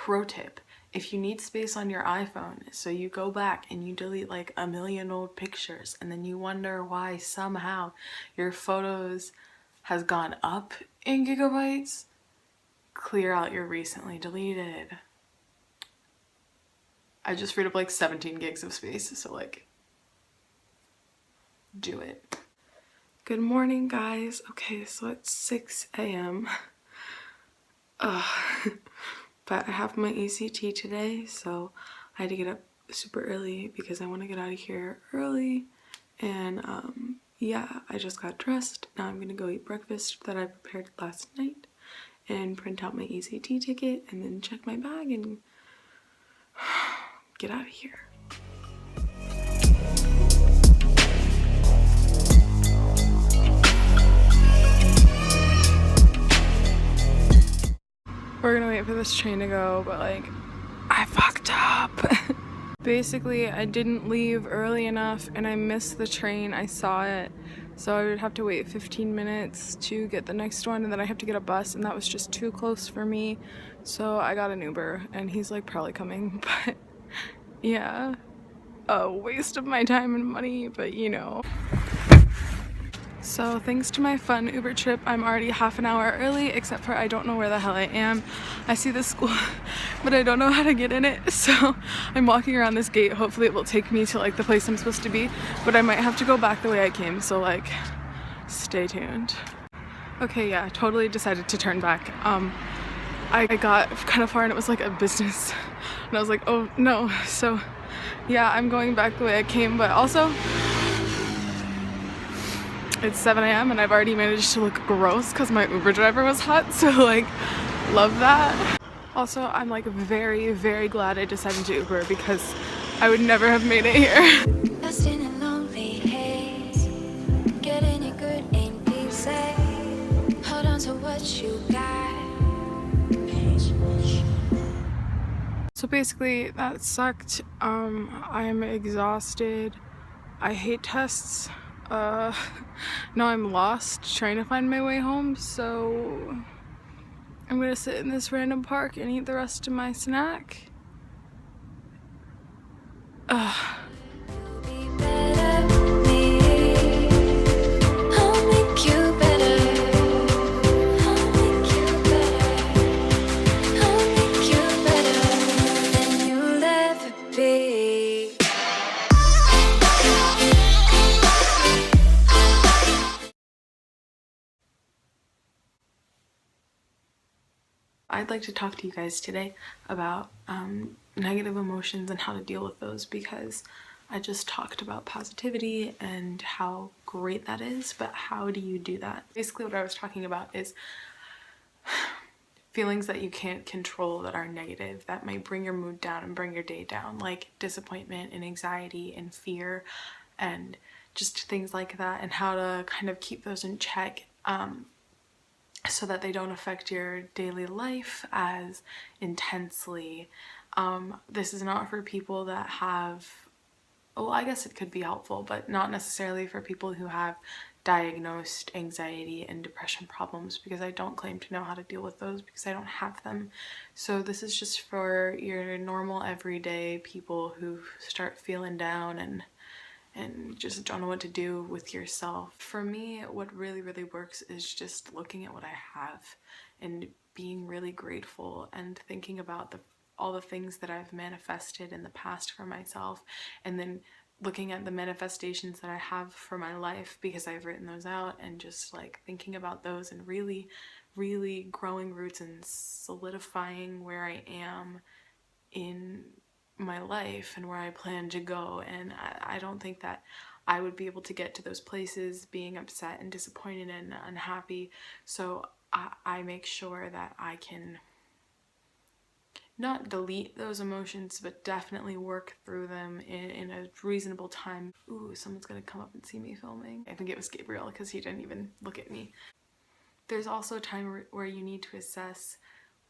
Pro tip, if you need space on your iPhone, so you go back and you delete like a million old pictures and then you wonder why somehow your photos has gone up in gigabytes, clear out your recently deleted. I just freed up like 17 gigs of space, so like, do it. Good morning, guys. Okay, so it's 6 a.m. But I have my ECT today, so I had to get up super early because I want to get out of here early. And yeah, I just got dressed. Now I'm gonna go eat breakfast that I prepared last night and print out my ECT ticket and then check my bag and get out of here. We're gonna wait for this train to go, but like, I fucked up. Basically, I didn't leave early enough and I missed the train. I saw it, so I would have to wait 15 minutes to get the next one, and then I have to get a bus, and that was just too close for me. So I got an Uber, and he's like probably coming, but yeah, a waste of my time and money, but you know. So thanks to my fun Uber trip, I'm already half an hour early, except for I don't know where the hell I am. I see this school, but I don't know how to get in it, so I'm walking around this gate. Hopefully it will take me to like the place I'm supposed to be, but I might have to go back the way I came, so like, stay tuned. Okay, yeah, totally decided to turn back. I got kind of far and it was like a business, and I was like, oh no. So yeah, I'm going back the way I came, but also it's 7 a.m. and I've already managed to look gross because my Uber driver was hot, so like, love that. Also, I'm like very, very glad I decided to Uber because I would never have made it here. Lost in a lonely haze, getting it good ain't easy. Hold on to what you got. So basically, that sucked. I'm exhausted. I hate tests. Now I'm lost trying to find my way home, so I'm gonna sit in this random park and eat the rest of my snack. I'd like to talk to you guys today about negative emotions and how to deal with those, because I just talked about positivity and how great that is, but how do you do that? Basically what I was talking about is feelings that you can't control that are negative, that might bring your mood down and bring your day down, like disappointment and anxiety and fear and just things like that, and how to kind of keep those in check so that they don't affect your daily life as intensely. This is not for people that have, well, I guess it could be helpful, but not necessarily for people who have diagnosed anxiety and depression problems, because I don't claim to know how to deal with those because I don't have them. So this is just for your normal everyday people who start feeling down and just don't know what to do with yourself. For me, what really, really works is just looking at what I have and being really grateful and thinking about all the things that I've manifested in the past for myself, and then looking at the manifestations that I have for my life because I've written those out, and just like thinking about those and really, really growing roots and solidifying where I am in my life and where I plan to go. And I don't think that I would be able to get to those places being upset and disappointed and unhappy. So I make sure that I can not delete those emotions, but definitely work through them in a reasonable time. Ooh, someone's gonna come up and see me filming. I think it was Gabriel because he didn't even look at me. There's also a time where you need to assess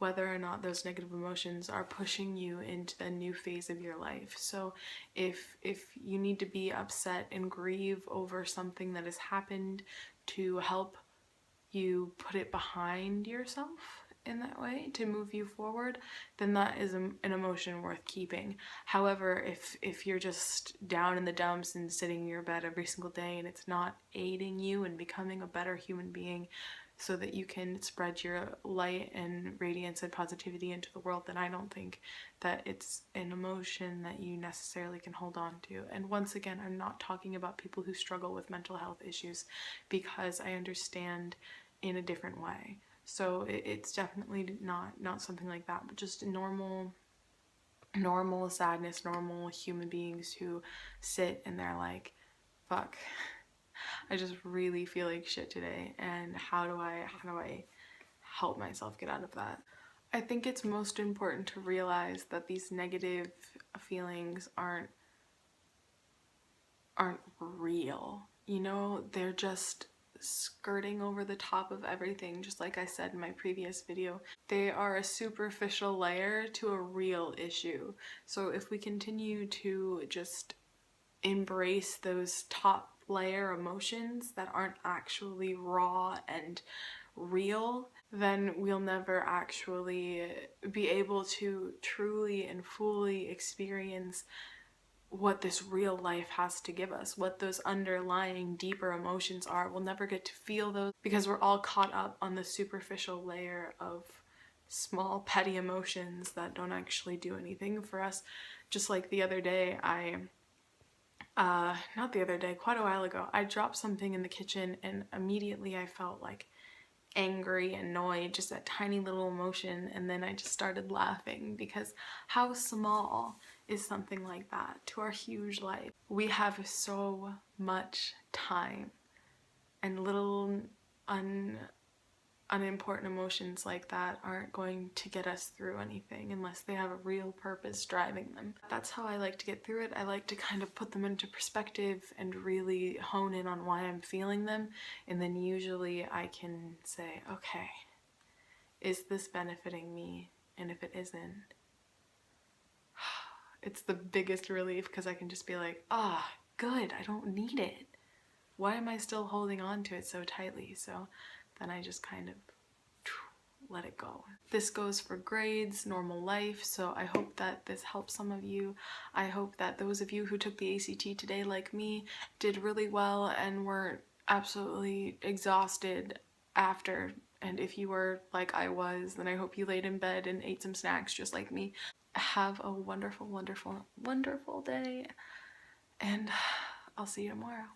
whether or not those negative emotions are pushing you into the new phase of your life. So if you need to be upset and grieve over something that has happened to help you put it behind yourself in that way to move you forward, then that is an emotion worth keeping. However, if you're just down in the dumps and sitting in your bed every single day and it's not aiding you in becoming a better human being so that you can spread your light and radiance and positivity into the world, then I don't think that it's an emotion that you necessarily can hold on to. And once again, I'm not talking about people who struggle with mental health issues, because I understand in a different way. So it's definitely not something like that, but just normal sadness, normal human beings who sit and they're like, fuck, I just really feel like shit today, and how do I help myself get out of that? I think it's most important to realize that these negative feelings aren't real. You know, they're just skirting over the top of everything, just like I said in my previous video. They are a superficial layer to a real issue. So if we continue to just embrace those top layer emotions that aren't actually raw and real, then we'll never actually be able to truly and fully experience what this real life has to give us, what those underlying deeper emotions are. We'll never get to feel those because we're all caught up on the superficial layer of small petty emotions that don't actually do anything for us. Just like the other day, not the other day, quite a while ago, I dropped something in the kitchen and immediately I felt like angry, annoyed, just that tiny little emotion, and then I just started laughing because how small is something like that to our huge life? We have so much time, and little unimportant emotions like that aren't going to get us through anything unless they have a real purpose driving them. That's how I like to get through it. I like to kind of put them into perspective and really hone in on why I'm feeling them, and then usually I can say, okay, is this benefiting me? And if it isn't, it's the biggest relief because I can just be like, ah, good, I don't need it. Why am I still holding on to it so tightly? So then I just kind of let it go. This goes for grades, normal life, so I hope that this helps some of you. I hope that those of you who took the ACT today, like me, did really well and weren't absolutely exhausted after. And if you were like I was, then I hope you laid in bed and ate some snacks just like me. Have a wonderful, wonderful, wonderful day, and I'll see you tomorrow.